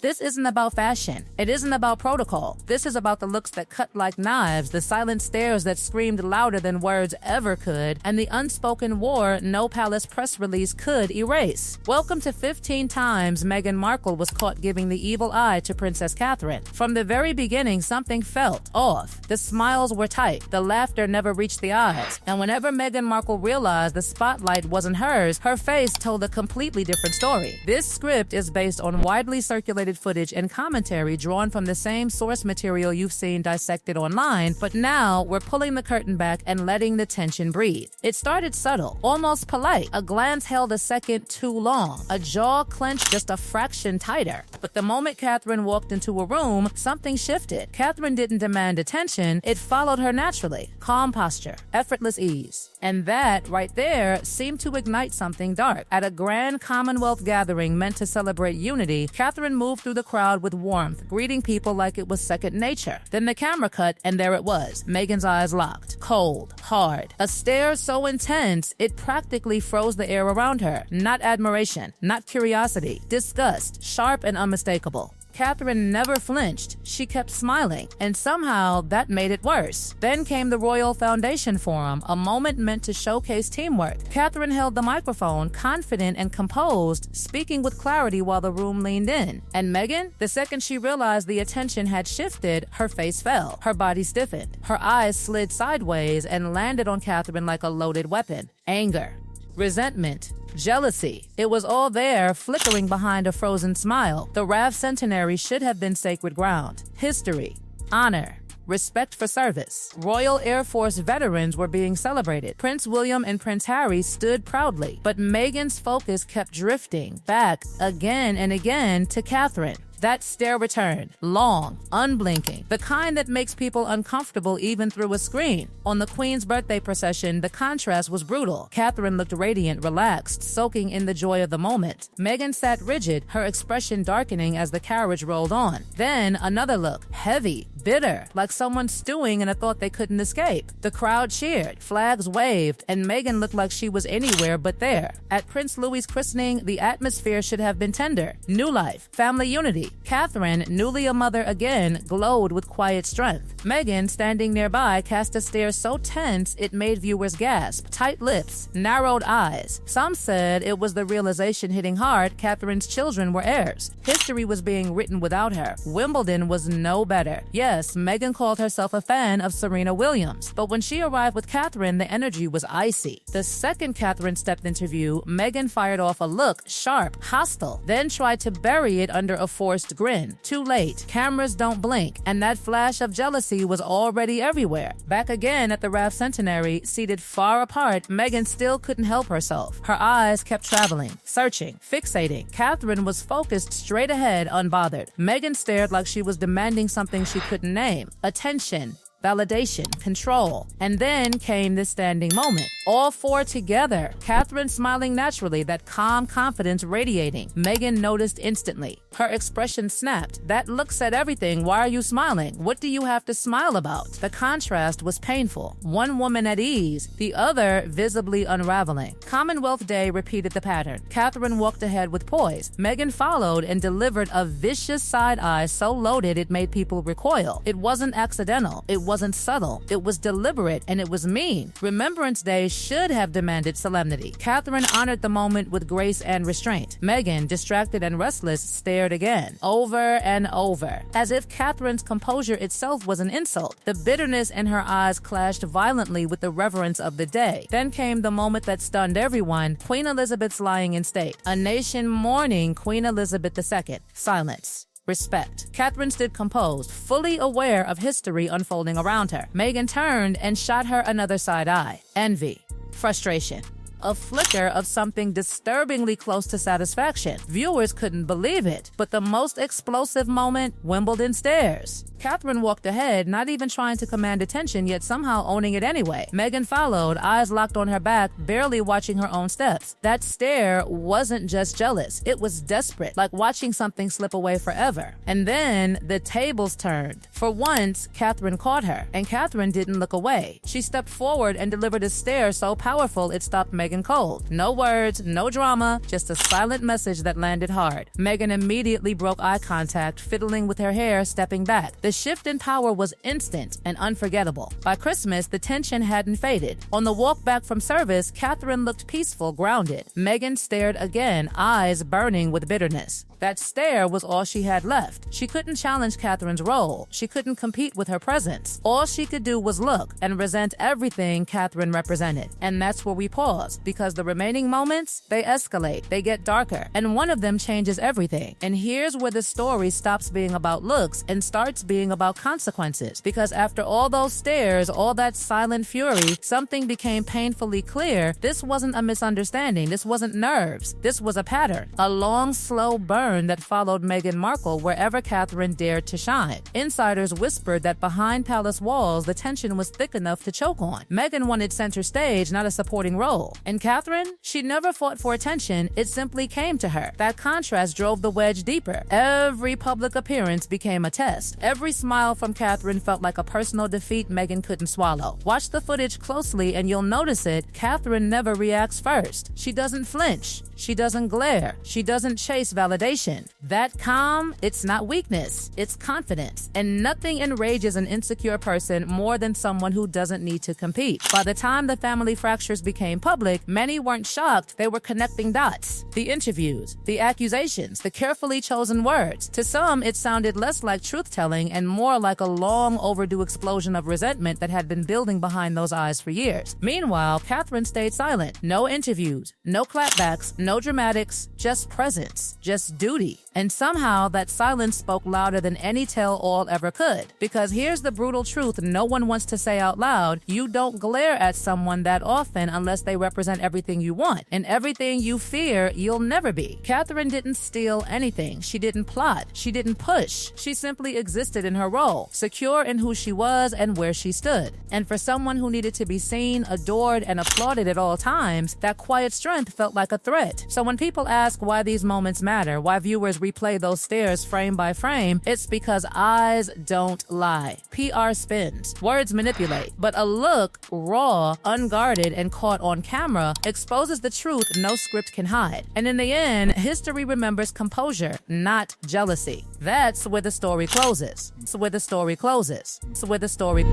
This isn't about fashion. It isn't about protocol. This is about the looks that cut like knives, the silent stares that screamed louder than words ever could, and the unspoken war no palace press release could erase. Welcome to 15 times Meghan Markle was caught giving the evil eye to Princess Catherine. From the very beginning, something felt off. The smiles were tight, the laughter never reached the eyes, and whenever Meghan Markle realized the spotlight wasn't hers, her face told a completely different story. This script is based on widely circulated footage and commentary drawn from the same source material you've seen dissected online, but now we're pulling the curtain back and letting the tension breathe. It started subtle, almost polite. A glance held a second too long, a jaw clenched just a fraction tighter. But the moment Catherine walked into a room, something shifted. Catherine didn't demand attention, it followed her naturally. Calm posture, effortless ease. And that, right there, seemed to ignite something dark. At a grand Commonwealth gathering meant to celebrate unity, Catherine moved through the crowd with warmth, greeting people like it was second nature. Then the camera cut, and there it was, Meghan's eyes locked. Cold, hard, a stare so intense, it practically froze the air around her. Not admiration, not curiosity, disgust, sharp and unmistakable. Catherine never flinched. She kept smiling, and somehow that made it worse. Then came the Royal Foundation Forum, a moment meant to showcase teamwork. Catherine held the microphone, confident and composed, speaking with clarity while the room leaned in. And Meghan, the second she realized the attention had shifted, her face fell. Her body stiffened. Her eyes slid sideways and landed on Catherine like a loaded weapon. Anger, resentment, jealousy. It was all there, flickering behind a frozen smile. The Rav Centenary should have been sacred ground. History, honor, respect for service. Royal Air Force veterans were being celebrated. Prince William and Prince Harry stood proudly, but Meghan's focus kept drifting back again and again to Catherine. That stare returned, long, unblinking, the kind that makes people uncomfortable even through a screen. On the Queen's birthday procession, the contrast was brutal. Catherine looked radiant, relaxed, soaking in the joy of the moment. Meghan sat rigid, her expression darkening as the carriage rolled on. Then another look, heavy, bitter, like someone stewing in a thought they couldn't escape. The crowd cheered, flags waved, and Meghan looked like she was anywhere but there. At Prince Louis's christening, the atmosphere should have been tender. New life, family unity. Catherine, newly a mother again, glowed with quiet strength. Meghan, standing nearby, cast a stare so tense it made viewers gasp. Tight lips, narrowed eyes. Some said it was the realization hitting hard Catherine's children were heirs. History was being written without her. Wimbledon was no better. Yes, Meghan called herself a fan of Serena Williams, but when she arrived with Catherine, the energy was icy. The second Catherine stepped into view, Meghan fired off a look, sharp, hostile, then tried to bury it under a forced grin. Too late. Cameras don't blink, and that flash of jealousy was already everywhere. Back again at the Rav Centenary, seated far apart, Meghan still couldn't help herself. Her eyes kept traveling, searching, fixating. Catherine was focused straight ahead, unbothered. Meghan stared like she was demanding something she couldn't name. Attention, validation, control. And then came this standing moment. All four together, Catherine smiling naturally, that calm confidence radiating. Meghan noticed instantly. Her expression snapped. That look said everything. Why are you smiling? What do you have to smile about? The contrast was painful. One woman at ease, the other visibly unraveling. Commonwealth Day repeated the pattern. Catherine walked ahead with poise. Meghan followed and delivered a vicious side eye so loaded it made people recoil. It wasn't accidental. It wasn't subtle. It was deliberate, and it was mean. Remembrance Day should have demanded solemnity. Catherine honored the moment with grace and restraint. Meghan, distracted and restless, stared again, over and over, as if Catherine's composure itself was an insult. The bitterness in her eyes clashed violently with the reverence of the day. Then came the moment that stunned everyone, Queen Elizabeth's lying in state. A nation mourning Queen Elizabeth II. Silence. Respect. Catherine stood composed, fully aware of history unfolding around her. Meghan turned and shot her another side eye. Envy. Frustration. A flicker of something disturbingly close to satisfaction. Viewers couldn't believe it. But the most explosive moment, Wimbledon stairs. Catherine walked ahead, not even trying to command attention, yet somehow owning it anyway. Meghan followed, eyes locked on her back, barely watching her own steps. That stare wasn't just jealous. It was desperate, like watching something slip away forever. And then the tables turned. For once, Catherine caught her, and Catherine didn't look away. She stepped forward and delivered a stare so powerful it stopped Meghan Meghan cold. No words, no drama, just a silent message that landed hard. Meghan immediately broke eye contact, fiddling with her hair, stepping back. The shift in power was instant and unforgettable. By Christmas, the tension hadn't faded. On the walk back from service, Catherine looked peaceful, grounded. Meghan stared again, eyes burning with bitterness. That stare was all she had left. She couldn't challenge Catherine's role. She couldn't compete with her presence. All she could do was look and resent everything Catherine represented. And that's where we pause, because the remaining moments, they escalate, they get darker, and one of them changes everything. And here's where the story stops being about looks and starts being about consequences. Because after all those stares, all that silent fury, something became painfully clear. This wasn't a misunderstanding. This wasn't nerves. This was a pattern. A long, slow burn that followed Meghan Markle wherever Catherine dared to shine. Insiders whispered that behind palace walls, the tension was thick enough to choke on. Meghan wanted center stage, not a supporting role. And Catherine? She never fought for attention. It simply came to her. That contrast drove the wedge deeper. Every public appearance became a test. Every smile from Catherine felt like a personal defeat Meghan couldn't swallow. Watch the footage closely and you'll notice it. Catherine never reacts first. She doesn't flinch. She doesn't glare. She doesn't chase validation. That calm, it's not weakness, it's confidence. And nothing enrages an insecure person more than someone who doesn't need to compete. By the time the family fractures became public, many weren't shocked, they were connecting dots. The interviews, the accusations, the carefully chosen words. To some, it sounded less like truth-telling and more like a long overdue explosion of resentment that had been building behind those eyes for years. Meanwhile, Catherine stayed silent. No interviews, no clapbacks, no dramatics, just presence, just duty. And somehow that silence spoke louder than any tell-all ever could. Because here's the brutal truth no one wants to say out loud: you don't glare at someone that often unless they represent everything you want. And everything you fear, you'll never be. Catherine didn't steal anything. She didn't plot. She didn't push. She simply existed in her role, secure in who she was and where she stood. And for someone who needed to be seen, adored, and applauded at all times, that quiet strength felt like a threat. So when people ask why these moments matter, why viewers replay those stares frame by frame, it's because eyes don't lie. PR spins. Words manipulate. But a look, raw, unguarded, and caught on camera, exposes the truth no script can hide. And in the end, history remembers composure, not jealousy. That's where the story closes. It's where the story closes. It's where the story...